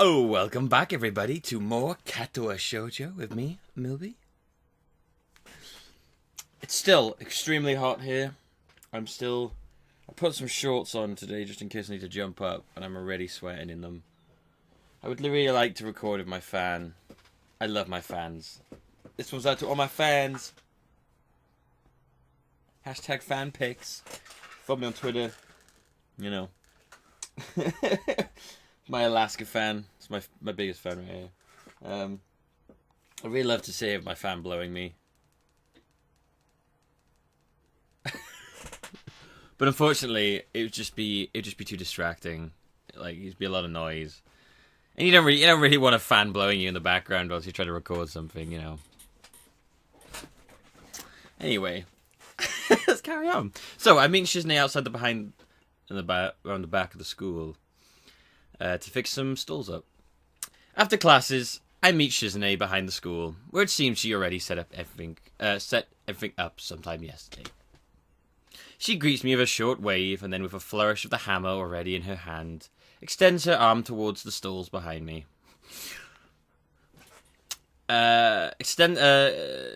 Oh, welcome back, everybody, to more Katawa Shoujo with me, Millbee. It's still extremely hot here. I put some shorts on today just in case I need to jump up, and I'm already sweating in them. I would really like to record with my fan. I love my fans. This one's out to all my fans. Hashtag fan pics. Follow me on Twitter. You know. My Alaska fan. It's my biggest fan right here. I really love to see my fan blowing me. But unfortunately, it'd just be too distracting. Like, it'd be a lot of noise. And you don't really want a fan blowing you in the background whilst you try to record something, you know. Anyway, let's carry on. So I meet Shizune outside around the back of the school to fix some stalls up. After classes, I meet Shizune behind the school, where it seems she already set everything up sometime yesterday. She greets me with a short wave, and then with a flourish of the hammer already in her hand, extends her arm towards the stalls behind me. Extends her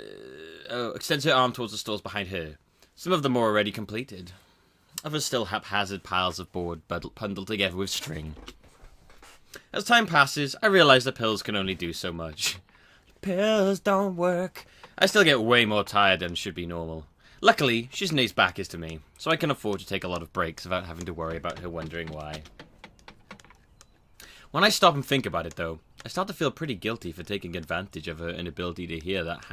arm towards the stalls behind her. Some of them are already completed. Others still haphazard piles of board bundled together with string. As time passes, I realize the pills can only do so much. Pills don't work. I still get way more tired than should be normal. Luckily, Shizune's back is to me, so I can afford to take a lot of breaks without having to worry about her wondering why. When I stop and think about it, though, I start to feel pretty guilty for taking advantage of her inability to hear that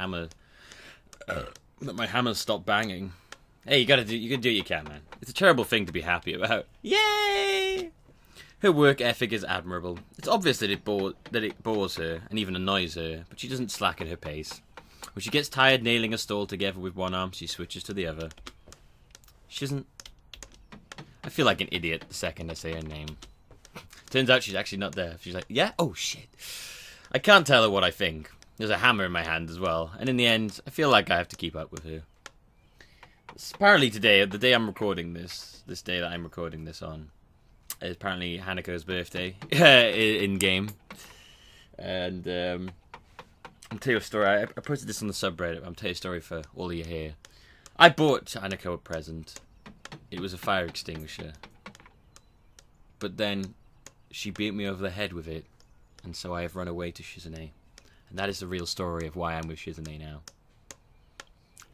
my hammer stopped banging. Hey, you can do what you can, man. It's a terrible thing to be happy about. Yay! Her work ethic is admirable. It's obvious that it bores her and even annoys her, but she doesn't slacken her pace. When she gets tired nailing a stall together with one arm, she switches to the other. I feel like an idiot the second I say her name. Turns out she's actually not there. She's like, yeah? Oh, shit. I can't tell her what I think. There's a hammer in my hand as well, and in the end, I feel like I have to keep up with her. Apparently today, the day I'm recording this day that I'm recording this on, is apparently Hanako's birthday in-game. And, I'll tell you a story. I posted this on the subreddit. I'll tell you a story for all of you here. I bought Hanako a present. It was a fire extinguisher. But then she beat me over the head with it, and so I have run away to Shizune. And that is the real story of why I'm with Shizune now.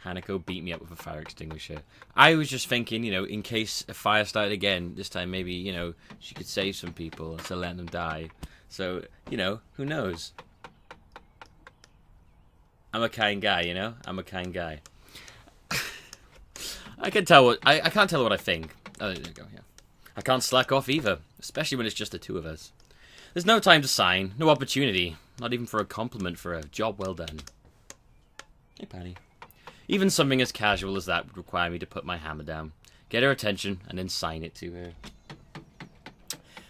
Hanako beat me up with a fire extinguisher. I was just thinking, in case a fire started again, this time maybe, she could save some people instead of letting them die. So, who knows? I'm a kind guy, I'm a kind guy. I can't tell what I think. Oh, there you go, yeah. I can't slack off either, especially when it's just the two of us. There's no time to sign, no opportunity, not even for a compliment for a job well done. Hey, Patty. Even something as casual as that would require me to put my hammer down, get her attention, and then sign it to her.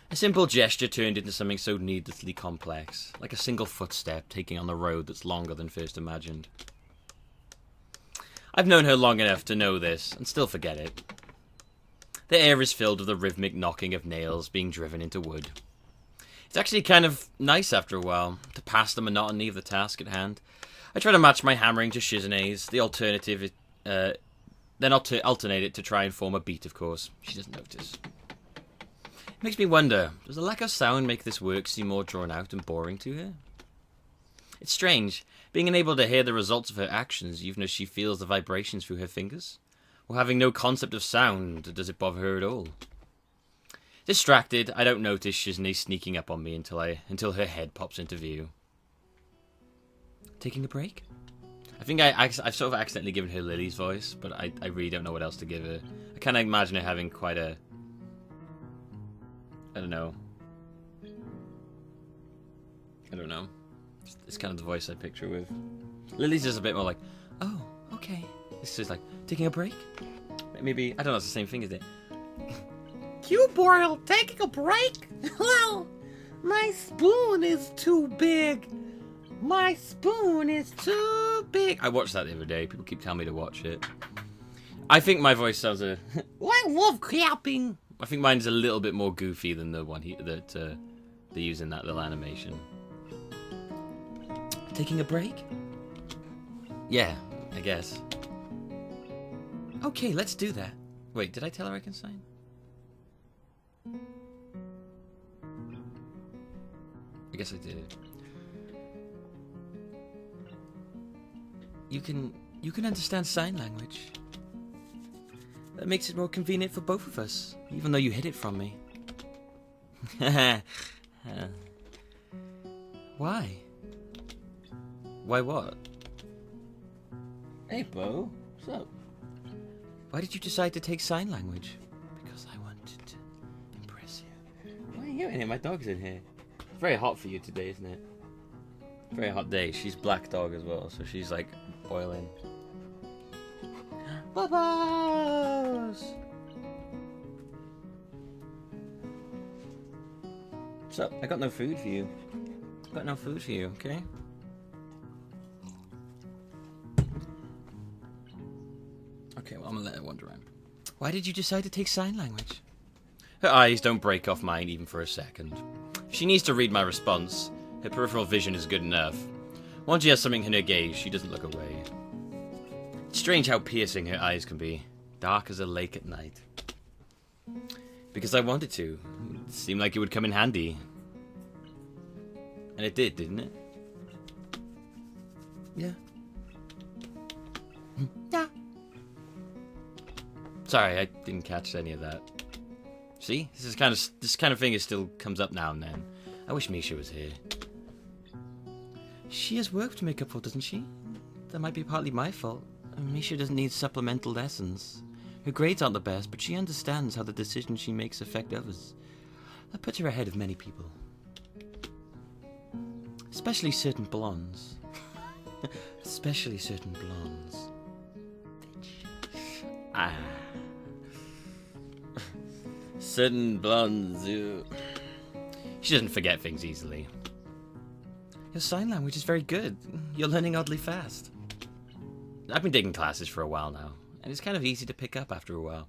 A simple gesture turned into something so needlessly complex, like a single footstep taking on the road that's longer than first imagined. I've known her long enough to know this, and still forget it. The air is filled with the rhythmic knocking of nails being driven into wood. It's actually kind of nice after a while, to pass the monotony of the task at hand. I try to match my hammering to Shizune's, the alternative, then alternate it to try and form a beat, of course. She doesn't notice. It makes me wonder, does the lack of sound make this work seem more drawn out and boring to her? It's strange, being unable to hear the results of her actions even as she feels the vibrations through her fingers. Or having no concept of sound, does it bother her at all? Distracted, I don't notice Shizune sneaking up on me until her head pops into view. Taking a break? I think I've sort of accidentally given her Lily's voice, but I really don't know what else to give her. I kind of imagine her having quite a... I don't know. It's kind of the voice I picture with. Lily's just a bit more like, oh, okay. This is like, taking a break? Maybe, I don't know, it's the same thing, isn't it? Q-Boil, taking a break? Well, my spoon is too big. My spoon is too big. I watched that the other day. People keep telling me to watch it. I think my voice sounds a... I love clapping. I think mine's a little bit more goofy than the one that They use in that little animation. Taking a break? Yeah, I guess. Okay, let's do that. Wait, did I tell her I can sign? I guess I did. You can understand sign language. That makes it more convenient for both of us, even though you hid it from me. Why? Why what? Hey, Bo. What's up? Why did you decide to take sign language? Because I wanted to impress you. Why are you in here? My dog's in here. It's very hot for you today, isn't it? Very hot day. She's black dog as well, so she's like boiling. Bubbles! So, I got no food for you. Got no food for you, okay? Okay, well, I'm gonna let her wander around. Why did you decide to take sign language? Her eyes don't break off mine even for a second. If she needs to read my response, her peripheral vision is good enough. Once she has something in her gaze, she doesn't look away. It's strange how piercing her eyes can be. Dark as a lake at night. Because I wanted to. It seemed like it would come in handy. And it did, didn't it? Yeah. Yeah. Sorry, I didn't catch any of that. See? This kind of thing still comes up now and then. I wish Misha was here. She has work to make up for, doesn't she? That might be partly my fault. Misha doesn't need supplemental lessons. Her grades aren't the best, but she understands how the decisions she makes affect others. That puts her ahead of many people. Especially certain blondes. Especially certain blondes. Ah. Certain blondes. She doesn't forget things easily. Your sign language is very good. You're learning oddly fast. I've been taking classes for a while now, and it's kind of easy to pick up after a while.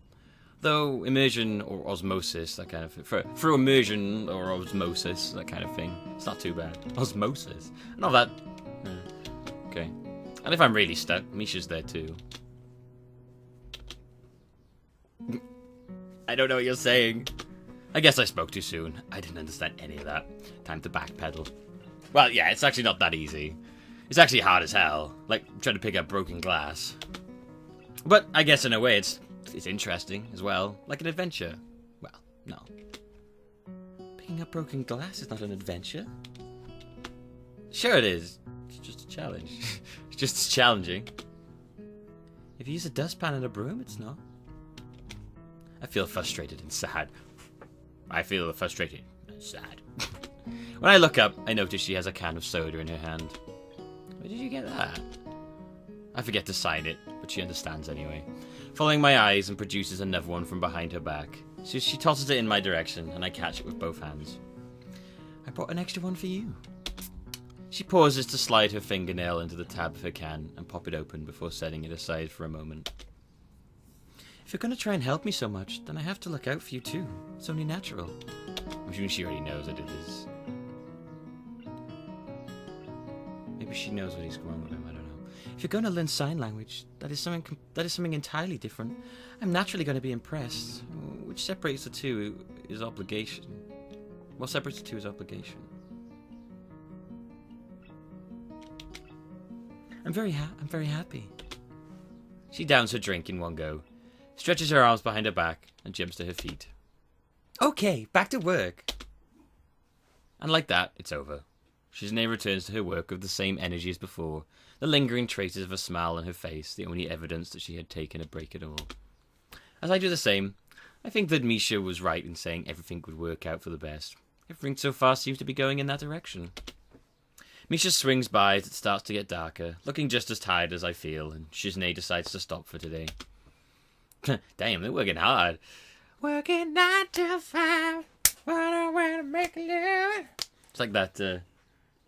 Though immersion or osmosis, that kind of through immersion or osmosis, that kind of thing, it's not too bad. Osmosis, not that. Okay, and if I'm really stuck, Misha's there too. I don't know what you're saying. I guess I spoke too soon. I didn't understand any of that. Time to backpedal. Well, yeah, it's actually not that easy. It's actually hard as hell, like trying to pick up broken glass. But I guess in a way it's interesting as well, like an adventure. Well, no. Picking up broken glass is not an adventure. Sure it is. It's just a challenge. It's just as challenging. If you use a dustpan and a broom, it's not. I feel frustrated and sad. I feel frustrated and sad. When I look up, I notice she has a can of soda in her hand. Where did you get that? I forget to sign it, but she understands anyway. Following my eyes and produces another one from behind her back. So she tosses it in my direction, and I catch it with both hands. I brought an extra one for you. She pauses to slide her fingernail into the tab of her can and pop it open before setting it aside for a moment. If you're going to try and help me so much, then I have to look out for you too. It's only natural. I'm sure she already knows that it is. Maybe she knows what he's going with him, I don't know. If you're going to learn sign language, that is something entirely different. I'm naturally going to be impressed. Which separates the two is obligation. What separates the two is obligation. I'm very happy. She downs her drink in one go, stretches her arms behind her back, and jumps to her feet. Okay, back to work. And like that, it's over. Shizune returns to her work with the same energy as before, the lingering traces of a smile on her face, the only evidence that she had taken a break at all. As I do the same, I think that Misha was right in saying everything would work out for the best. Everything so far seems to be going in that direction. Misha swings by as it starts to get darker, looking just as tired as I feel, and Shizune decides to stop for today. Damn, they're working hard. Working 9 to 5, what a way to make a living. It's like that,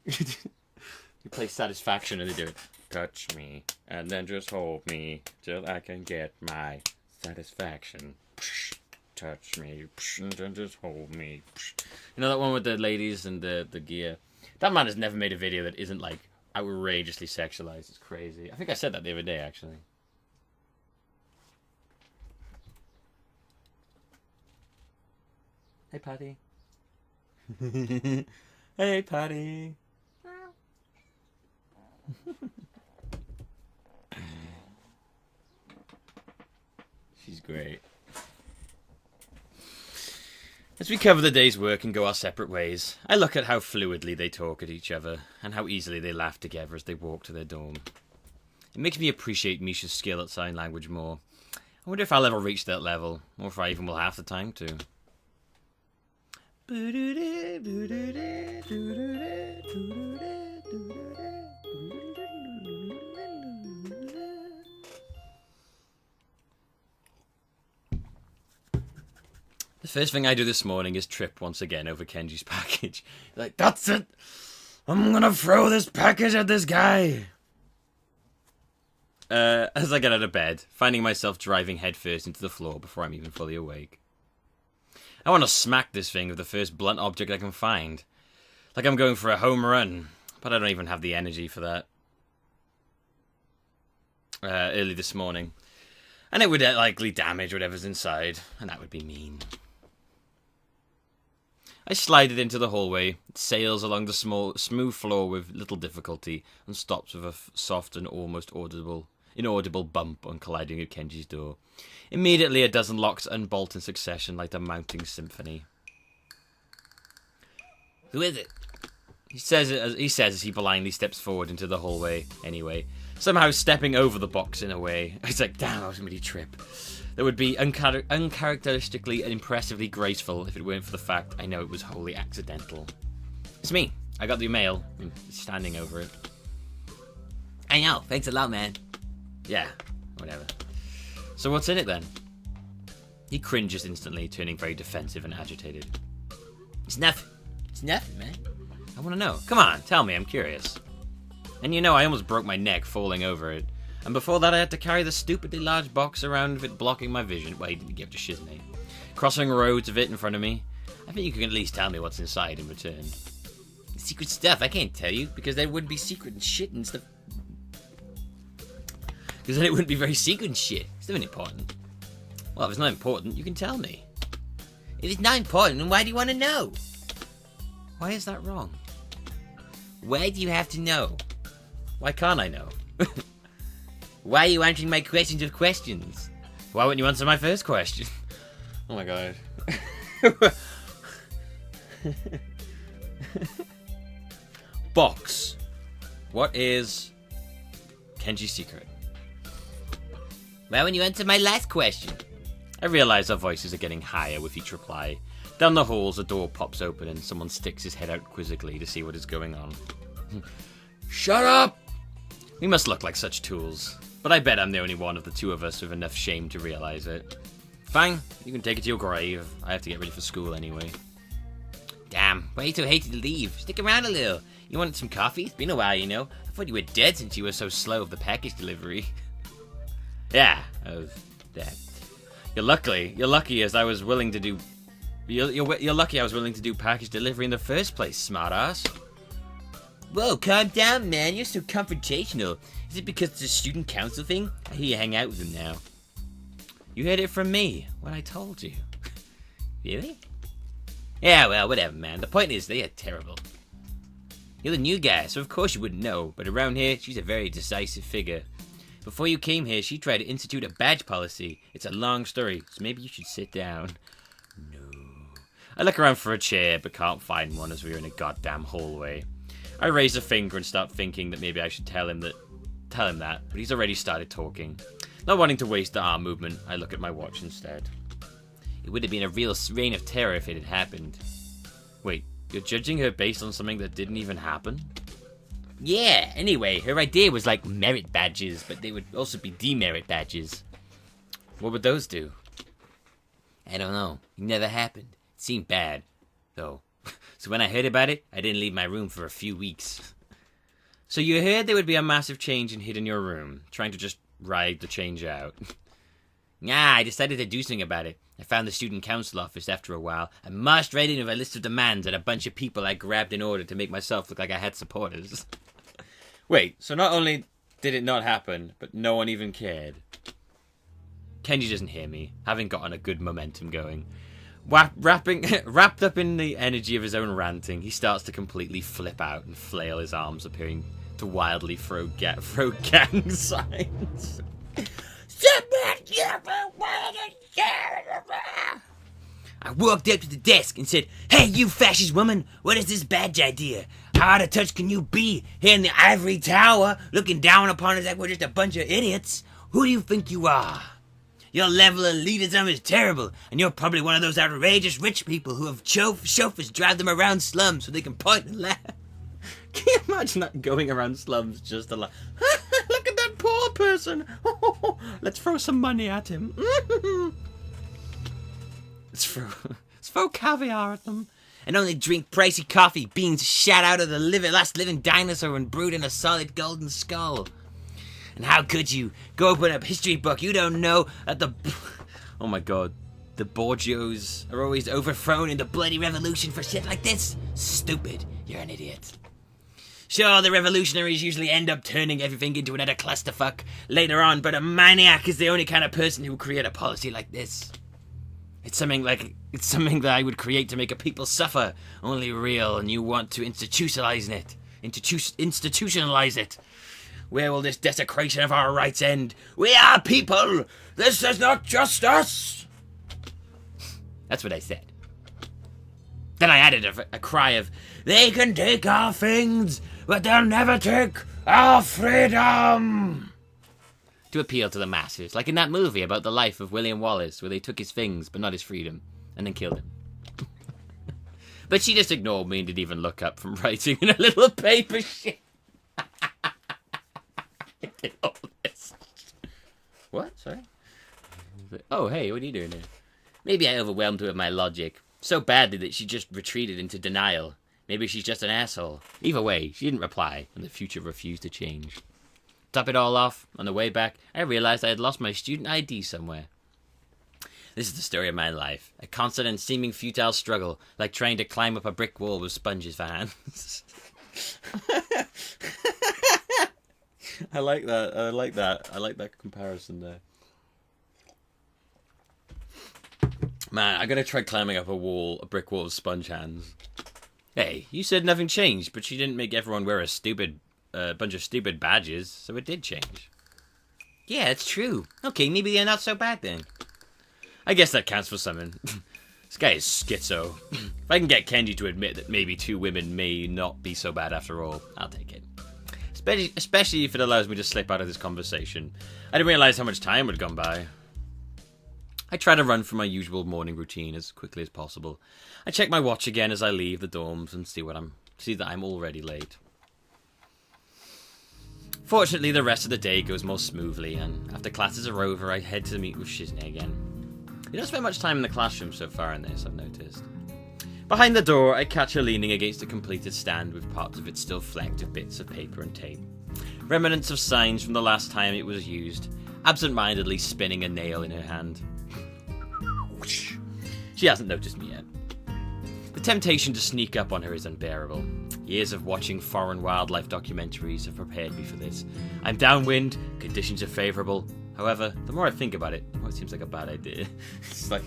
you play Satisfaction and they do it. Touch me, and then just hold me till I can get my satisfaction. touch me, and just hold me. You know that one with the ladies and the gear? That man has never made a video that isn't, like, outrageously sexualized. It's crazy. I think I said that the other day, actually. Hey, Patty. Hey, Patty. She's great. As we cover the day's work and go our separate ways, I look at how fluidly they talk at each other, and how easily they laugh together as they walk to their dorm. It makes me appreciate Misha's skill at sign language more. I wonder if I'll ever reach that level, or if I even will have the time to. The first thing I do this morning is trip once again over Kenji's package. Like, that's it! I'm gonna throw this package at this guy! As I get out of bed, finding myself driving headfirst into the floor before I'm even fully awake. I want to smack this thing with the first blunt object I can find. Like I'm going for a home run, but I don't even have the energy for that. Early this morning. And it would likely damage whatever's inside, and that would be mean. I slide it into the hallway. It sails along the smooth floor with little difficulty, and stops with a soft and almost inaudible bump on colliding with Kenji's door. Immediately, a dozen locks unbolt in succession like a mounting symphony. Who is it? He says as he blindly steps forward into the hallway anyway, somehow stepping over the box in a way. It's like, damn, I was going to trip. That would be uncharacteristically and impressively graceful if it weren't for the fact I know it was wholly accidental. It's me. I got the mail. I'm standing over it. I know. Thanks a lot, man. Yeah, whatever. So what's in it then? He cringes instantly, turning very defensive and agitated. It's nothing. It's nothing, man. I want to know. Come on, tell me. I'm curious. And you know, I almost broke my neck falling over it. And before that, I had to carry the stupidly large box around with it blocking my vision. Well, he didn't give it a shizname. Crossing roads of it in front of me. I think you can at least tell me what's inside in return. Secret stuff, I can't tell you, because there wouldn't be secret and shit and stuff. Because then it wouldn't be very secret and shit. It's not important. Well, if it's not important, you can tell me. If it's not important, then why do you want to know? Why is that wrong? Why do you have to know? Why can't I know? Why are you answering my questions with questions? Why wouldn't you answer my first question? Oh my god. Box. What is Kenji's secret? Why wouldn't you answer my last question? I realize our voices are getting higher with each reply. Down the halls, a door pops open and someone sticks his head out quizzically to see what is going on. Shut up! We must look like such tools. But I bet I'm the only one of the two of us with enough shame to realize it. Fine, you can take it to your grave. I have to get ready for school anyway. Damn, why are you so hated to leave? Stick around a little. You wanted some coffee? It's been a while, you know. I thought you were dead since you were so slow with the package delivery. Yeah, I was dead. You're lucky as I was willing to do... You're lucky I was willing to do package delivery in the first place, smartass. Whoa, calm down, man. You're so confrontational. Is it because it's a student council thing? I hear you hang out with them now. You heard it from me when I told you. Really? Yeah, well, whatever, man. The point is, they are terrible. You're the new guy, so of course you wouldn't know, but around here, she's a very decisive figure. Before you came here, she tried to institute a badge policy. It's a long story, so maybe you should sit down. No. I look around for a chair, but can't find one as we're in a goddamn hallway. I raise a finger and start thinking that maybe I should tell him that, but he's already started talking. Not wanting to waste the arm movement, I look at my watch instead. It would have been a real reign of terror if it had happened. Wait, you're judging her based on something that didn't even happen? Yeah, anyway, her idea was like merit badges, but they would also be demerit badges. What would those do? I don't know. It never happened. It seemed bad, though. So when I heard about it, I didn't leave my room for a few weeks. So you heard there would be a massive change and hid in your room, trying to just ride the change out. I decided to do something about it. I found the student council office after a while. I marched right in with a list of demands and a bunch of people I grabbed in order to make myself look like I had supporters. Wait, so not only did it not happen, but no one even cared. Kenji doesn't hear me, having gotten a good momentum going. Wrapped up in the energy of his own ranting, he starts to completely flip out and flail his arms, appearing to wildly throw gang signs. I walked up to the desk and said, "Hey, you fascist woman, what is this badge idea? How out of touch can you be here in the ivory tower, looking down upon us like we're just a bunch of idiots? Who do you think you are? Your level of elitism is terrible, and you're probably one of those outrageous rich people who have chauffeurs drive them around slums so they can point and laugh." Can you imagine that, going around slums just to laugh? Look at that poor person. Let's throw some money at him. Let's throw caviar at them. And only drink pricey coffee beans shot out of the last living dinosaur and brewed in a solid golden skull. And how could you go open a history book? You don't know that oh my god, the Borgios are always overthrown in the bloody revolution for shit like this? Stupid. You're an idiot. Sure, the revolutionaries usually end up turning everything into another clusterfuck later on, but a maniac is the only kind of person who will create a policy like this. It's something that I would create to make a people suffer, only real, and you want to institutionalize it. Institutionalize it. Where will this desecration of our rights end? We are people! This is not just us! That's what I said. Then I added a cry of, "They can take our things, but they'll never take our freedom!" To appeal to the masses, like in that movie about the life of William Wallace, where they took his things, but not his freedom, and then killed him. But she just ignored me and didn't even look up from writing in a little paper shit. What? Sorry? Oh, hey, what are you doing here? Maybe I overwhelmed her with my logic so badly that she just retreated into denial. Maybe she's just an asshole. Either way, she didn't reply, and the future refused to change. Top it all off, on the way back, I realized I had lost my student ID somewhere. This is the story of my life. A constant and seeming futile struggle, like trying to climb up a brick wall with sponges for hands. I like that. I like that comparison there. Man, I gotta try climbing up a brick wall with sponge hands. Hey, you said nothing changed, but you didn't make everyone wear a bunch of stupid badges, so it did change. Yeah, it's true. Okay, maybe they're not so bad then. I guess that counts for something. This guy is schizo. If I can get Kenji to admit that maybe two women may not be so bad after all, I'll take it. Especially if it allows me to slip out of this conversation. I didn't realize how much time had gone by. I try to run from my usual morning routine as quickly as possible. I check my watch again as I leave the dorms and see that I'm already late. Fortunately, the rest of the day goes more smoothly, and after classes are over, I head to meet with Shizune again. You don't spend much time in the classroom so far in this, I've noticed. Behind the door, I catch her leaning against a completed stand with parts of it still flecked with bits of paper and tape. Remnants of signs from the last time it was used, absent-mindedly spinning a nail in her hand. She hasn't noticed me yet. The temptation to sneak up on her is unbearable. Years of watching foreign wildlife documentaries have prepared me for this. I'm downwind, conditions are favourable. However, the more I think about it, the more it seems like a bad idea. It's like...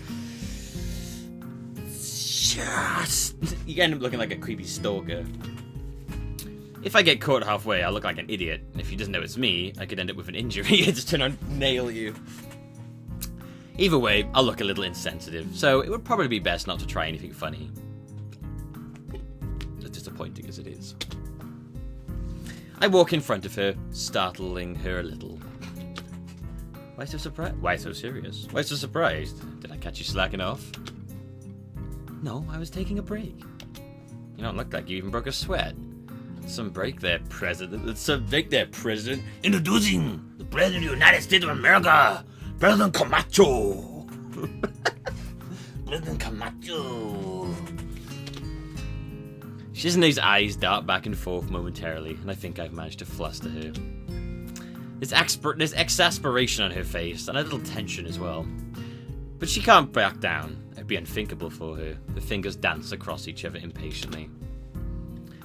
You end up looking like a creepy stalker. If I get caught halfway, I'll look like an idiot. And if he doesn't know it's me, I could end up with an injury and just turn on nail you. Either way, I'll look a little insensitive, so it would probably be best not to try anything funny. As disappointing as it is. I walk in front of her, startling her a little. Why so surprised? Why so serious? Why so surprised? Did I catch you slacking off? No, I was taking a break. You don't look like you even broke a sweat. Some break there, President. Some break there, President. Introducing the President of the United States of America, President Camacho. President Camacho. Shizune's eyes dart back and forth momentarily, and I think I've managed to fluster her. There's exasperation on her face, and a little tension as well. But she can't back down. It'd be unthinkable for her. Her fingers dance across each other impatiently.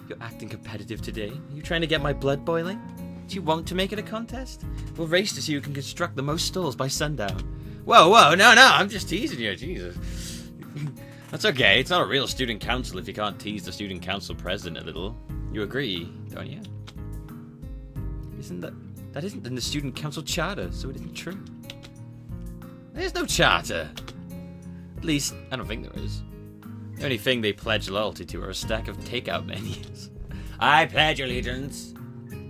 You're acting competitive today? Are you trying to get my blood boiling? Do you want to make it a contest? We'll race to see who can construct the most stalls by sundown. Whoa, no, I'm just teasing you, Jesus. That's okay, it's not a real student council if you can't tease the student council president a little. You agree, don't you? That isn't in the student council charter, so it isn't true. There's no charter. At least, I don't think there is. The only thing they pledge loyalty to are a stack of takeout menus. I pledge allegiance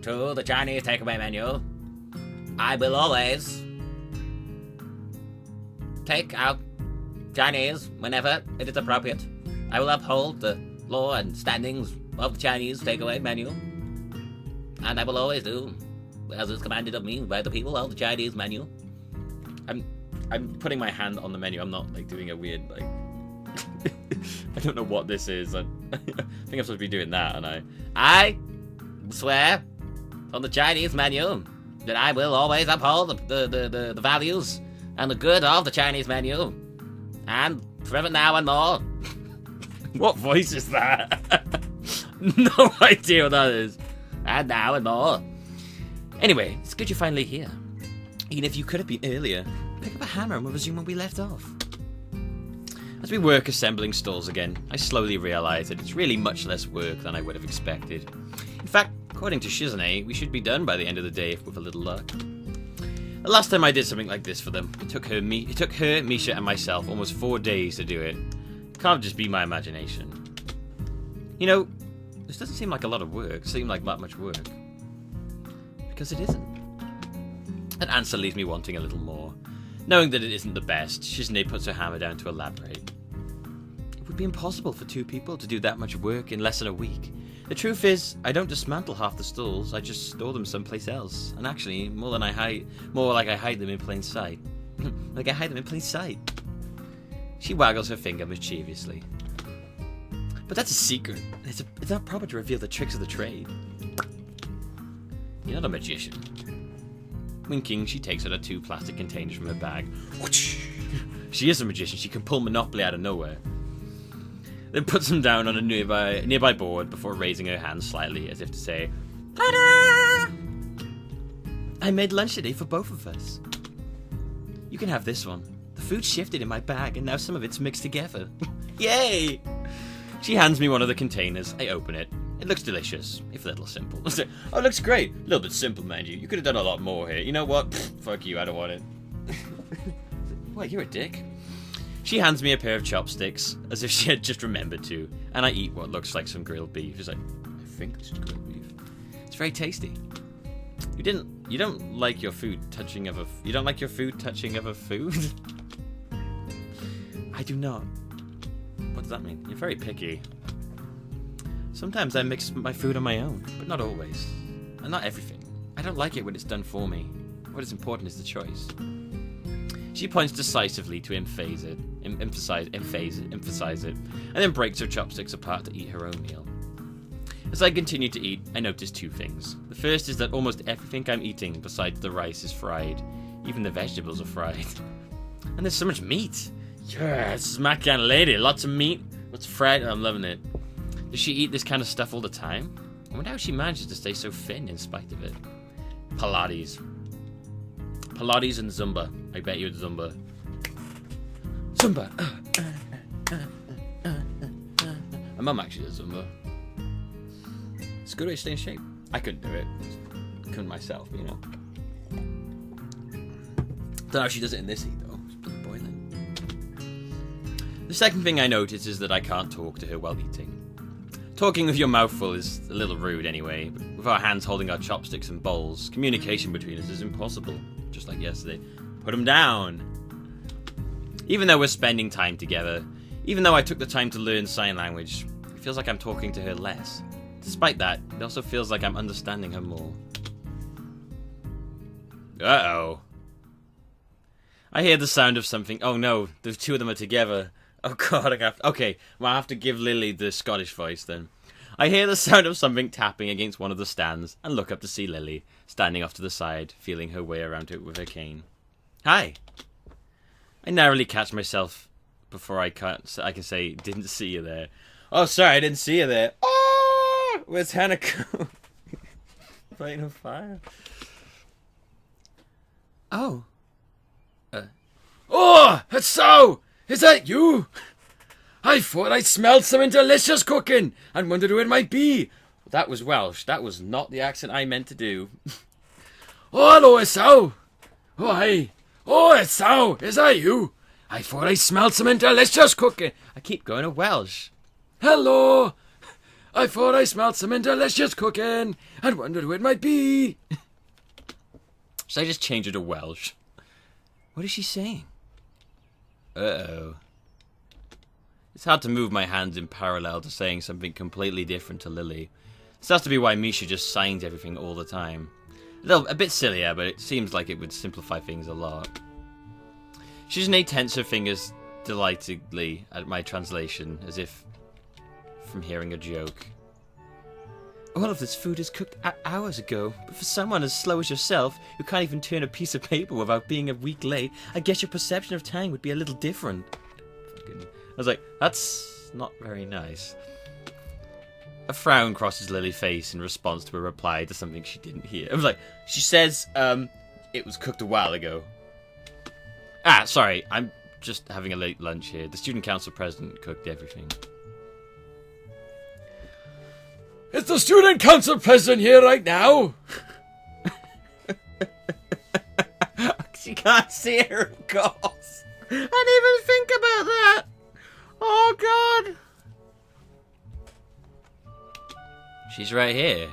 to the Chinese takeaway menu. I will always take out Chinese whenever it is appropriate. I will uphold the law and standings of the Chinese takeaway menu. And I will always do as is commanded of me by the people of the Chinese menu. I'm putting my hand on the menu. I'm not like doing a weird like I don't know what this is. I think I'm supposed to be doing that, and I swear on the Chinese menu that I will always uphold the values and the good of the Chinese menu. And forever now and more. What voice is that? No idea what that is. And now and more. Anyway, it's good you're finally here. Even if you could have been earlier, pick up a hammer and we'll resume where we left off. As we work assembling stalls again, I slowly realise that it's really much less work than I would have expected. In fact, according to Shizune, we should be done by the end of the day with a little luck. The last time I did something like this for them, it took her, Misha, and myself almost 4 days to do it. It can't just be my imagination. You know, this doesn't seem like a lot of work, seem like that much work. Because it isn't. That answer leaves me wanting a little more. Knowing that it isn't the best, Shizune puts her hammer down to elaborate. It would be impossible for 2 people to do that much work in less than a week. The truth is, I don't dismantle half the stalls, I just store them someplace else. And actually, more like I hide them in plain sight. Like I hide them in plain sight. She waggles her finger mischievously. But that's a secret. It's not proper to reveal the tricks of the trade. You're not a magician. Winking, she takes out her 2 plastic containers from her bag. She is a magician. She can pull Monopoly out of nowhere. Then puts them down on a nearby board before raising her hand slightly as if to say, "Ta-da! I made lunch today for both of us. You can have this one. The food shifted in my bag and now some of it's mixed together." Yay! She hands me one of the containers. I open it. It looks delicious, if a little simple. Oh, it looks great. A little bit simple, mind you. You could have done a lot more here. You know what? Fuck you, I don't want it. What, you're a dick? She hands me a pair of chopsticks, as if she had just remembered to, and I eat what looks like some grilled beef. She's like, I think this is grilled beef. It's very tasty. You don't like your food touching other food? I do not. What does that mean? You're very picky. Sometimes I mix my food on my own, but not always. And not everything. I don't like it when it's done for me. What is important is the choice. She points decisively to emphasize it, and then breaks her chopsticks apart to eat her own meal. As I continue to eat, I notice 2 things. The first is that almost everything I'm eating besides the rice is fried. Even the vegetables are fried. And there's so much meat. Yes, smack kind of lady. Lots of meat. Lots of fried. I'm loving it. Does she eat this kind of stuff all the time? I wonder how she manages to stay so thin in spite of it. Pilates and Zumba. I bet you it's Zumba. Zumba. My mum actually does Zumba. It's a good way to stay in shape. I couldn't do it. Couldn't myself, you know. Don't know how she does it in this heat though. It's bloody boiling. The second thing I notice is that I can't talk to her while eating. Talking with your mouth full is a little rude anyway, but with our hands holding our chopsticks and bowls, communication between us is impossible. Just like yesterday. Put them down! Even though we're spending time together, even though I took the time to learn sign language, it feels like I'm talking to her less. Despite that, it also feels like I'm understanding her more. Uh-oh. I hear the sound of something. Oh no, the 2 of them are together. Oh god, okay, well I have to give Lily the Scottish voice then. I hear the sound of something tapping against one of the stands and look up to see Lily, standing off to the side, feeling her way around it with her cane. Hi. I narrowly catch myself before I can say, didn't see you there. Oh, sorry, I didn't see you there. Oh, where's Hanako? Fighting a fire. Oh. Oh, Hisao! Is that you? I thought I smelled something delicious cooking and wondered who it might be. That was Welsh. That was not the accent I meant to do. Oh, hello, Hisao. Oh, hey. Oh, Hisao, is that you? I thought I smelled something delicious cooking. I keep going to Welsh. Hello. I thought I smelled something delicious cooking and wondered who it might be. Should I just change it to Welsh? What is she saying? Uh-oh. It's hard to move my hands in parallel to saying something completely different to Lily. This has to be why Misha just signs everything all the time. A bit sillier, but it seems like it would simplify things a lot. Shizune tenses her fingers delightedly at my translation, as if from hearing a joke. All of this food is cooked hours ago, but for someone as slow as yourself, who can't even turn a piece of paper without being a week late, I guess your perception of time would be a little different. I was like, that's not very nice. A frown crosses Lily's face in response to a reply to something she didn't hear. I was like, she says, it was cooked a while ago. Ah, sorry, I'm just having a late lunch here. The student council president cooked everything. Is the student council president here right now? She can't see her, of course. I didn't even think about that. Oh, God. She's right here.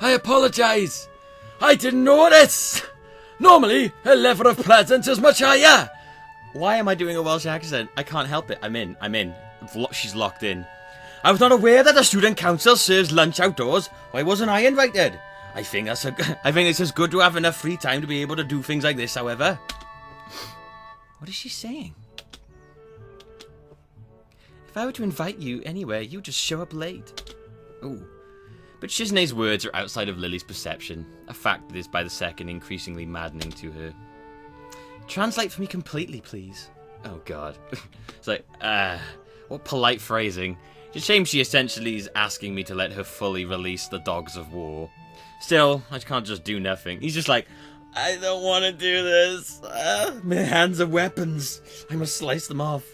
I apologize. I didn't notice. Normally, a level of presence is much higher. Why am I doing a Welsh accent? I can't help it. I'm in. She's locked in. I was not aware that the student council serves lunch outdoors. Why wasn't I invited? I think it's as good to have enough free time to be able to do things like this, however. What is she saying? If I were to invite you anywhere, you just show up late. Ooh. But Shizune's words are outside of Lily's perception, a fact that is by the second increasingly maddening to her. Translate for me completely, please. Oh, God. It's like, what polite phrasing. It's a shame she essentially is asking me to let her fully release the dogs of war. Still, I can't just do nothing. He's just like, I don't want to do this. My hands are weapons. I must slice them off.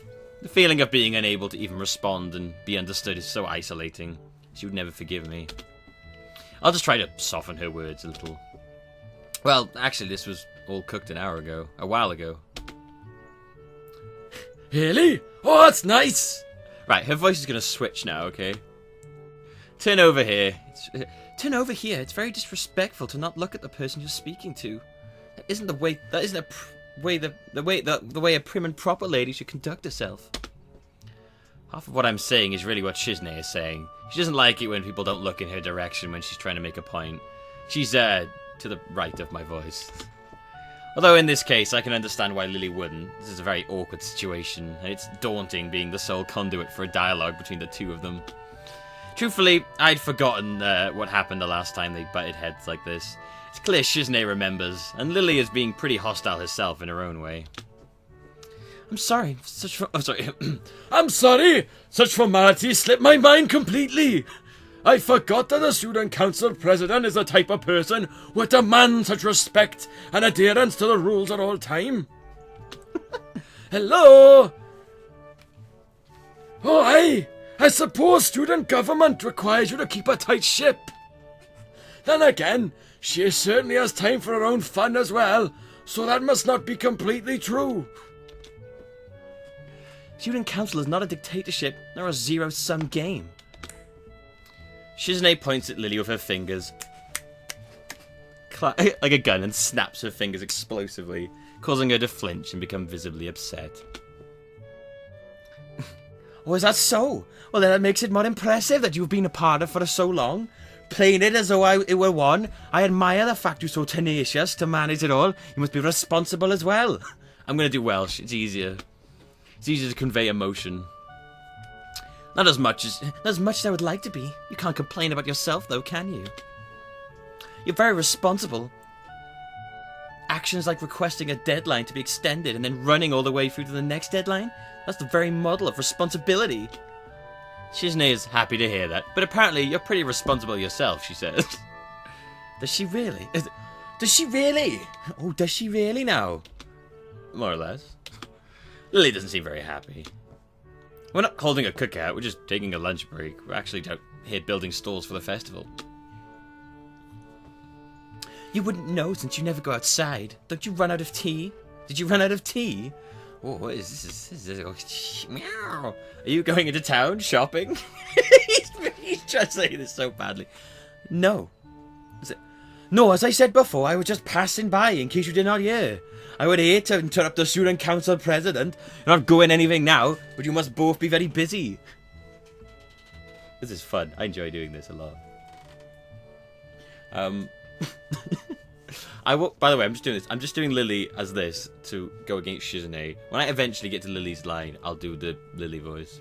The feeling of being unable to even respond and be understood is so isolating. She would never forgive me. I'll just try to soften her words a little. Well, actually, this was all cooked an hour ago. A while ago. Really? Oh, that's nice. Right, her voice is going to switch now, okay? Turn over here. Turn over here. It's very disrespectful to not look at the person you're speaking to. That isn't the way a prim and proper lady should conduct herself. Half of what I'm saying is really what Shizune is saying. She doesn't like it when people don't look in her direction when she's trying to make a point. She's, to the right of my voice. Although in this case, I can understand why Lily wouldn't. This is a very awkward situation, and it's daunting being the sole conduit for a dialogue between the two of them. Truthfully, I'd forgotten what happened the last time they butted heads like this. It's clear Shizune remembers, and Lily is being pretty hostile herself in her own way. I'm sorry. I'm sorry. Such formalities slipped my mind completely. I forgot that the student council president is the type of person who would demand such respect and adherence to the rules at all time. Hello. Oh, I suppose student government requires you to keep a tight ship. Then again, she certainly has time for her own fun as well, so that must not be completely true. Student council is not a dictatorship, nor a zero-sum game. Shizune points at Lily with her fingers, like a gun, and snaps her fingers explosively, causing her to flinch and become visibly upset. Oh, is that so? Well, then that makes it more impressive that you've been a part of for so long. Playing it as though it were one. I admire the fact you're so tenacious to manage it all. You must be responsible as well. I'm going to do Welsh. It's easier. It's easier to convey emotion. Not as much as I would like to be. You can't complain about yourself, though, can you? You're very responsible. Actions like requesting a deadline to be extended and then running all the way through to the next deadline, that's the very model of responsibility. Shizune is happy to hear that, but apparently you're pretty responsible yourself, she says. Does she really? Does she really? Oh, does she really now? More or less. Lily doesn't seem very happy. We're not holding a cookout, we're just taking a lunch break. We're actually out here building stalls for the festival. You wouldn't know since you never go outside. Don't you run out of tea? Did you run out of tea? Oh, what is this? Oh, meow. Are you going into town shopping? He's translating this so badly. No. No, as I said before, I was just passing by in case you did not hear. I would hate to interrupt the student council president. You're not going anything now, but you must both be very busy. This is fun. I enjoy doing this a lot. By the way, I'm just doing this. I'm just doing Lily as this to go against Shizune. When I eventually get to Lily's line, I'll do the Lily voice.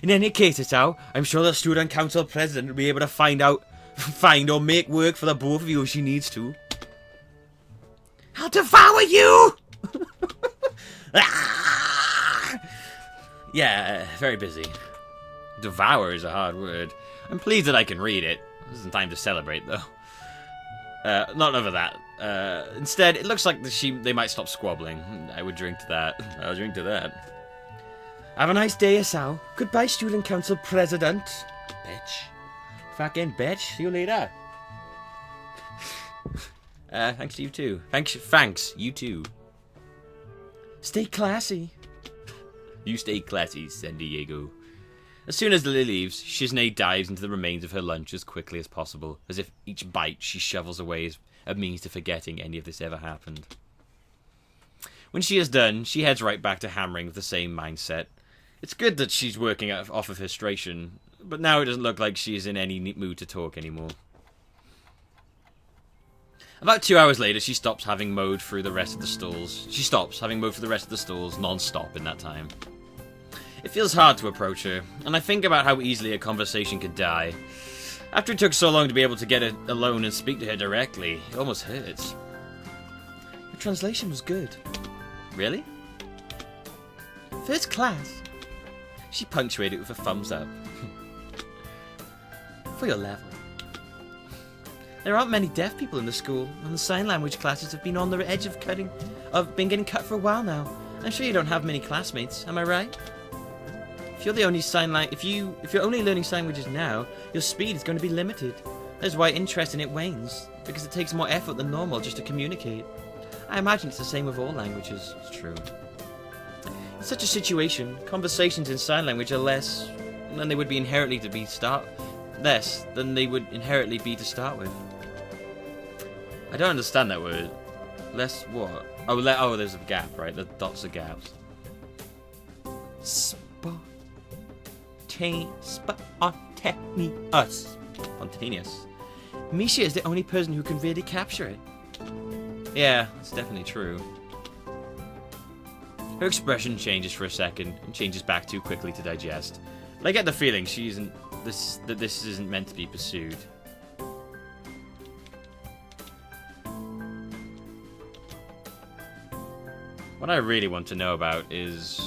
In any case, Hisao, I'm sure the student council president will be able to find or make work for the both of you if she needs to. I'll devour you! Yeah, very busy. Devour is a hard word. I'm pleased that I can read it. This isn't time to celebrate, though. Not over that. Instead, it looks like they might stop squabbling. I would drink to that. I'll drink to that. Have a nice day, Hisao. Goodbye, student council president. Bitch. Fucking bitch. See you later. Thanks to you too. Thanks, you too. Stay classy. You stay classy, San Diego. As soon as Lily leaves, Shizune dives into the remains of her lunch as quickly as possible, as if each bite she shovels away is a means to forgetting any of this ever happened. When she is done, she heads right back to hammering with the same mindset. It's good that she's working off of frustration, but now it doesn't look like she's in any mood to talk anymore. About 2 hours later, she stops having mowed through the rest of the stalls. She stops having mowed through the rest of the stalls non-stop in that time. It feels hard to approach her, and I think about how easily a conversation could die. After it took so long to be able to get it alone and speak to her directly, it almost hurts. Your translation was good. Really? First class. She punctuated it with a thumbs up. For your level. There aren't many deaf people in the school, and the sign language classes have been on the edge of getting cut for a while now. I'm sure you don't have many classmates, am I right? If you're the only if you're only learning sign languages now, your speed is going to be limited. That's why interest in it wanes, because it takes more effort than normal just to communicate. I imagine it's the same with all languages. It's true. In such a situation, conversations in sign language are less than they would inherently be to start with. I don't understand that word. Less what? Oh, there's a gap, right? The dots are gaps. Spontaneous. Misha is the only person who can really capture it. Yeah, that's definitely true. Her expression changes for a second and changes back too quickly to digest. But I get the feeling that this isn't meant to be pursued. What I really want to know about is,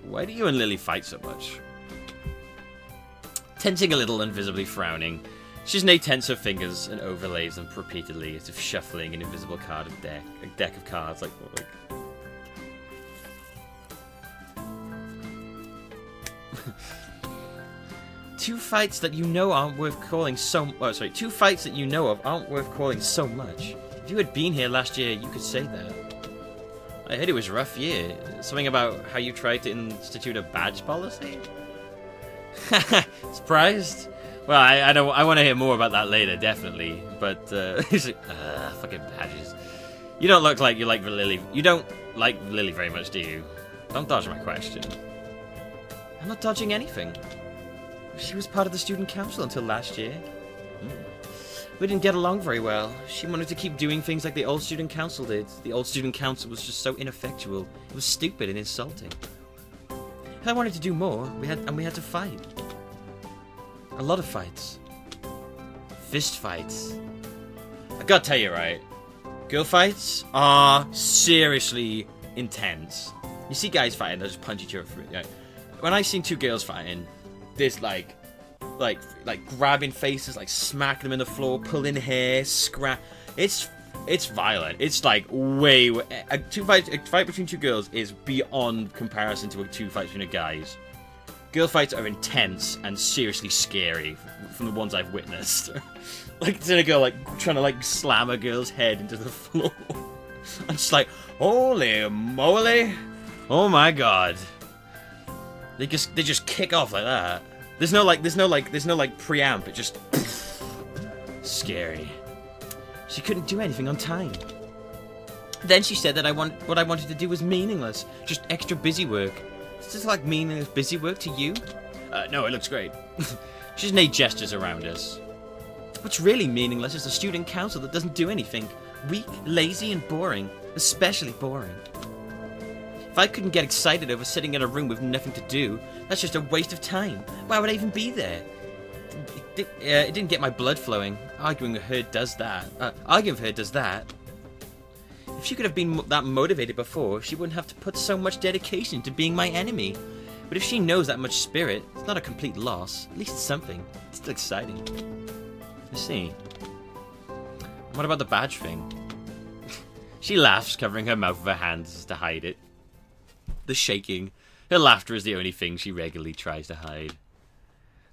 why do you and Lily fight so much? Tensing a little and visibly frowning, Shizune tenses her fingers and overlays them repeatedly as if shuffling an invisible deck of cards. Like. Two fights that you know aren't worth calling so. Two fights that you know of aren't worth calling so much. If you had been here last year, you could say that. I heard it was a rough year. Something about how you tried to institute a badge policy? Surprised? Well, I want to hear more about that later, definitely. But, fucking badges. You don't look like you like Lily. You don't like Lily very much, do you? Don't dodge my question. I'm not dodging anything. She was part of the student council until last year. We didn't get along very well. She wanted to keep doing things like the old student council did. The old student council was just so ineffectual. It was stupid and insulting. I wanted to do more. We had to fight. A lot of fights. Fist fights. I gotta tell you, right? Girl fights are seriously intense. You see guys fighting, they just punch each other through. Right? When I seen two girls fighting, there's like grabbing faces, like smacking them in the floor, pulling hair, scrap. It's violent. It's like a fight between two girls is beyond comparison to two fights between guys. Girl fights are intense and seriously scary from the ones I've witnessed. Like seeing a girl like trying to like slam a girl's head into the floor. I'm just like, holy moly! Oh my god! They just kick off like that. There's no preamp. It just scary. She couldn't do anything on time. Then she said that what I wanted to do was meaningless, just extra busy work. Is this like meaningless busy work to you? No, it looks great. She just made gestures around us. What's really meaningless is the student council that doesn't do anything. Weak, lazy, and boring. Especially boring. If I couldn't get excited over sitting in a room with nothing to do, that's just a waste of time. Why would I even be there? It didn't get my blood flowing. Arguing with her does that. If she could have been that motivated before, she wouldn't have to put so much dedication into being my enemy. But if she knows that much spirit, it's not a complete loss. At least it's something. It's still exciting. I see. What about the badge thing? She laughs, covering her mouth with her hands to hide it. The shaking. Her laughter is the only thing she regularly tries to hide.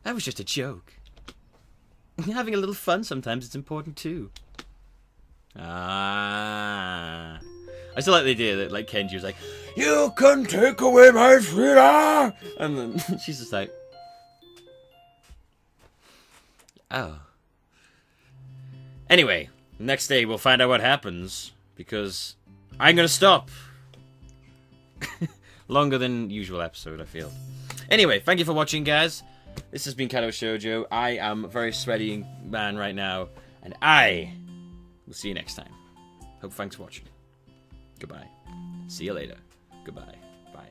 That was just a joke. Having a little fun sometimes is important too. Ah. I still like the idea that like Kenji was like, "You can take away my freedom!" And then she's just like, oh. Anyway, next day we'll find out what happens, because I'm gonna stop. Longer than usual episode, I feel. Anyway, thank you for watching, guys. This has been Katawa Shoujo. I am a very sweaty man right now, and I will see you next time. Thanks for watching. Goodbye. See you later. Goodbye. Bye.